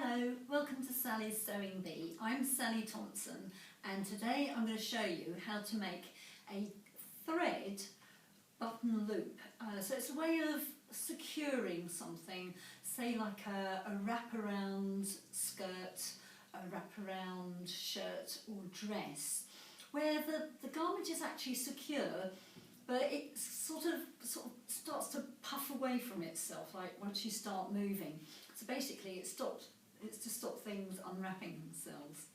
Hello, welcome to Sally's Sewing Bee. I'm Sally Thompson and today I'm going to show you how to make a thread button loop. So it's a way of securing something, say like a wraparound skirt, a wraparound shirt or dress, where the garment is actually secure, but it sort of starts to puff away from itself, like once you start moving. So basically it's to stop things unwrapping themselves.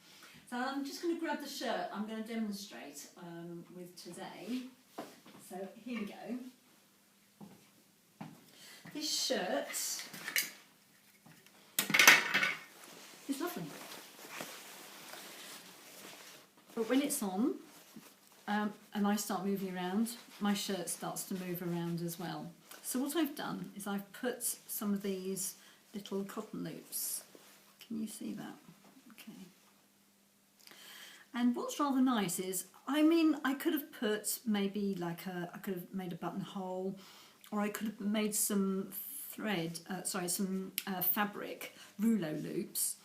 So I'm just going to grab the shirt I'm going to demonstrate with today. So here we go. This shirt is lovely. But when it's on and I start moving around, my shirt starts to move around as well. So what I've done is I've put some of these little cotton loops. Can you see that? Okay. And what's rather nice is, I could have put maybe I could have made a buttonhole, or I could have made some fabric rouleau loops,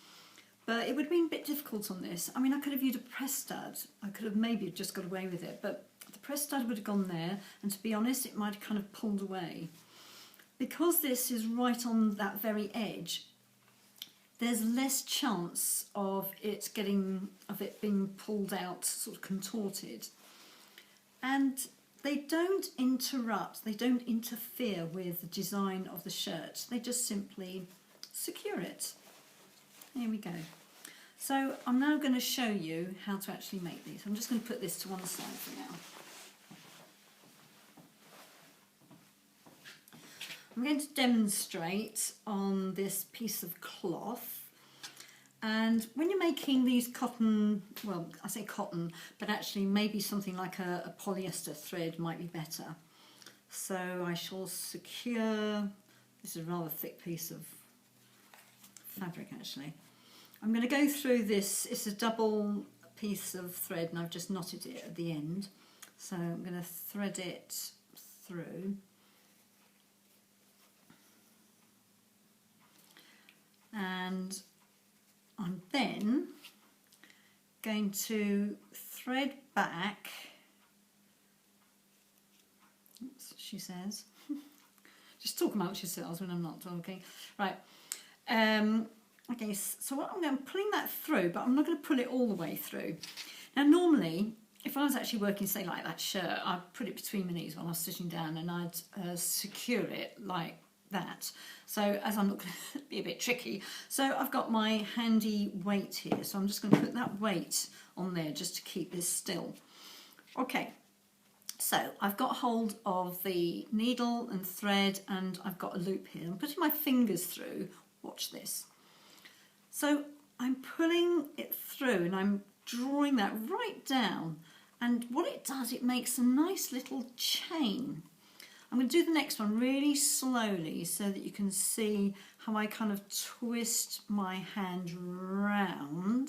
but it would have been a bit difficult on this. I could have used a press stud. I could have maybe just got away with it, but the press stud would have gone there, and to be honest, it might have kind of pulled away. Because this is right on that very edge, there's less chance of it being pulled out, sort of contorted. And they don't interrupt, they don't interfere with the design of the shirt. They just simply secure it. Here we go. So I'm now going to show you how to actually make these. I'm just going to put this to one side for now. I'm going to demonstrate on this piece of cloth, and when you're making these cotton, well, I say cotton, but actually maybe something like a polyester thread might be better. So I shall secure, this is a rather thick piece of fabric actually. I'm going to go through this, it's a double piece of thread and I've just knotted it at the end. So I'm going to thread it through. And I'm then going to thread back, oops, she says, just talk amongst yourselves when I'm not talking, right, okay, so what I'm pulling that through, but I'm not going to pull it all the way through. Now normally, if I was actually working, say like that shirt, I'd put it between my knees while I was sitting down and I'd secure it like that. So as I'm not going to be a bit tricky, so I've got my handy weight here, so I'm just going to put that weight on there just to keep this still. Okay, so I've got hold of the needle and thread and I've got a loop here. I'm putting my fingers through, watch this. So I'm pulling it through and I'm drawing that right down, and what it does, it makes a nice little chain. I'm going to do the next one really slowly so that you can see how I kind of twist my hand round.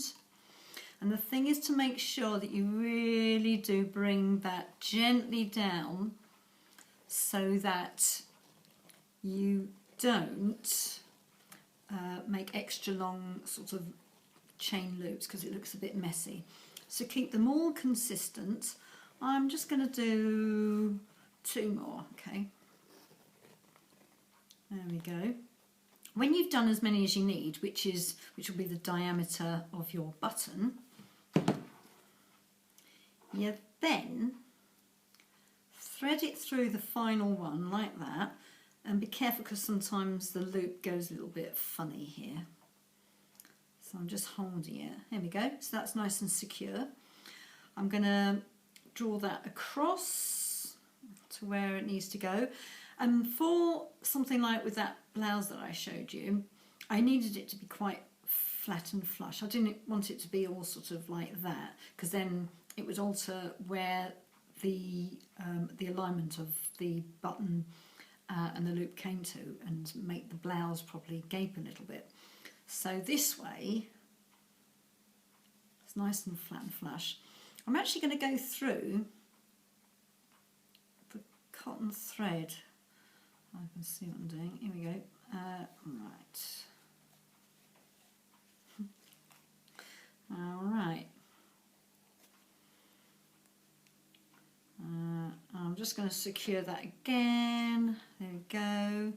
And the thing is to make sure that you really do bring that gently down so that you don't make extra long sort of chain loops, because it looks a bit messy. So keep them all consistent. I'm just going to do 2 more, okay? There we go. When you've done as many as you need, which will be the diameter of your button, you then thread it through the final one like that, and be careful because sometimes the loop goes a little bit funny here. So I'm just holding it. There we go. So that's nice and secure. I'm going to draw that across to where it needs to go. And for something like with that blouse that I showed you, I needed it to be quite flat and flush. I didn't want it to be all sort of like that, because then it would alter where the alignment of the button and the loop came to, and make the blouse probably gape a little bit. So this way, it's nice and flat and flush. I'm actually going to go through the cotton thread. I can see what I'm doing. Here we go. Right. All right. I'm just going to secure that again. There we go.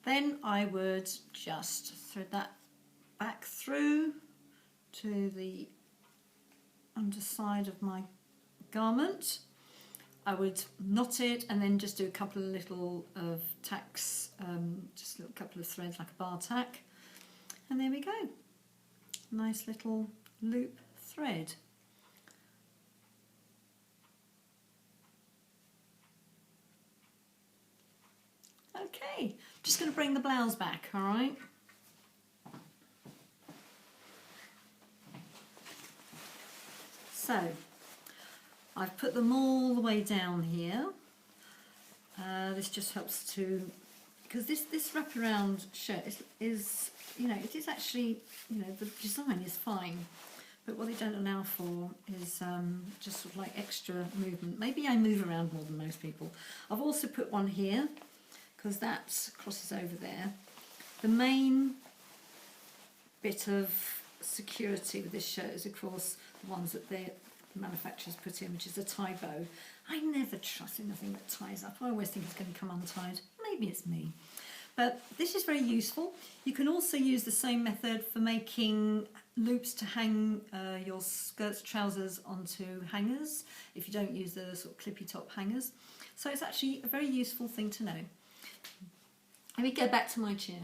Then I would just thread that back through to the underside of my garment. I would knot it and then just do a couple of little of tacks, just a couple of threads like a bar tack, and there we go. Nice little loop thread. Okay, just going to bring the blouse back, all right? So, I've put them all the way down here. This just helps to, because this wraparound shirt is, you know, it is actually, you know, the design is fine, but what they don't allow for is just sort of like extra movement. Maybe I move around more than most people. I've also put one here, because that crosses over there. The main bit of security with this shirt is, of course, the ones that the manufacturers put in, which is a tie bow. I never trust anything that ties up. I always think it's going to come untied. Maybe it's me. But this is very useful. You can also use the same method for making loops to hang your skirts, trousers onto hangers, if you don't use the sort of clippy top hangers. So it's actually a very useful thing to know. Let me go back to my chair.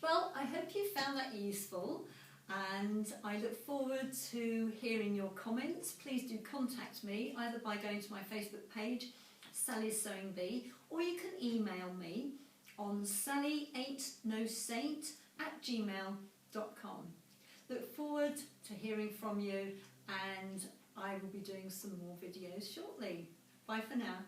Well, I hope you found that useful, and I look forward to hearing your comments. Please do contact me either by going to my Facebook page, Sally's Sewing Bee, or you can email me on sally8nosaint@gmail.com. Look forward to hearing from you, and I will be doing some more videos shortly. Bye for now.